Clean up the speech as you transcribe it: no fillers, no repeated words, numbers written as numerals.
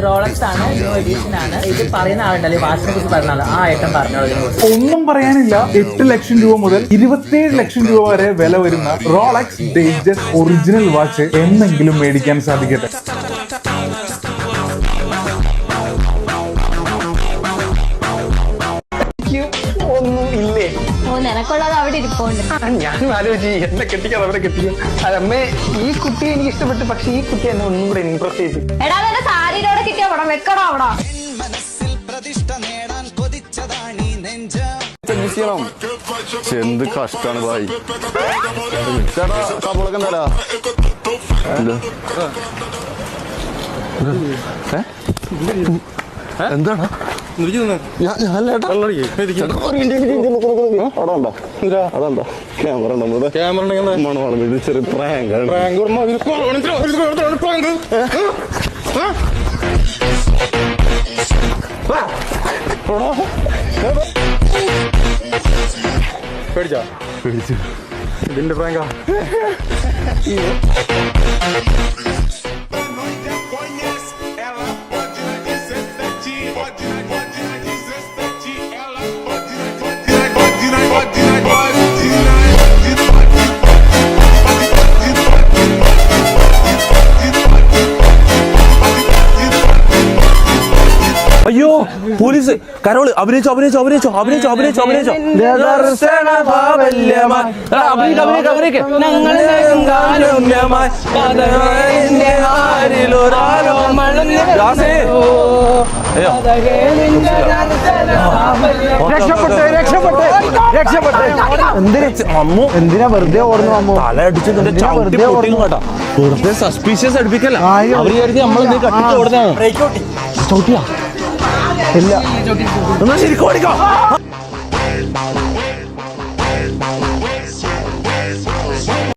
Rolex ആണ്, new edition ആണ്. ഇത് പറയുന്ന ആളുണ്ടല്ലേ, വാച്ചിനെ കുറിച്ച് പറഞ്ഞ ആൾ, ആ ഏട്ടൻ പറഞ്ഞോളൂ. ഒന്നും പറയാനില്ല. 8 ലക്ഷം രൂപ മുതൽ 27 ലക്ഷം രൂപ വരെ വില വരുന്ന റോളക്സ് ഡേറ്റസ് ഒറിജിനൽ വാച്ച് എന്നെങ്കിലും മേടിക്കാൻ സാധിക്കട്ടെ. ഒന്നും ഇല്ലേ? നിനക്കുള്ളത് അവിടെ ഇരിപ്പുണ്ട്. ഞാനും ആലോചിച്ച് എന്നെ കെട്ടിക്കാൻ അവരെ കെട്ടിക്കും. അതമ്മേ, ഈ കുട്ടിയെ എനിക്ക് ഇഷ്ടപ്പെട്ടു, പക്ഷെ ഈ കുട്ടി എന്നെ ഒന്നും കൂടെ ഇംപ്രസ് ചെയ്തു. എടാ നിന്റെ സാരിയിലൂടെ കിട്ടിയ പടം വെക്കണോ അവിടെ? എന്ത് കഷ്ടാണ് ഭായി. ചേട്ടാ കപ്പളൊക്കെ എന്താ എന്താണ് ക്യാമറ ചെറിയ പേടിച്ചു ഇതിന്റെ പ്രാങ്കാ. അയ്യോ പോലീസ് കരോള് അഭിനയിച്ചോ എന്തിനാ വെറുതെ ഓടുന്നു അമ്മു? തല അടിച്ച് വെറുതെ സസ്പീഷ്യസ് അടുപ്പിക്കല്ല. അവർ കരുതി നമ്മൾ കട്ടിട്ട് ഓടുന്നതാണ്. ചവിട്ടിയാ ഇല്ല. എന്നാ ശരിക്കും ഓടിക്കോ.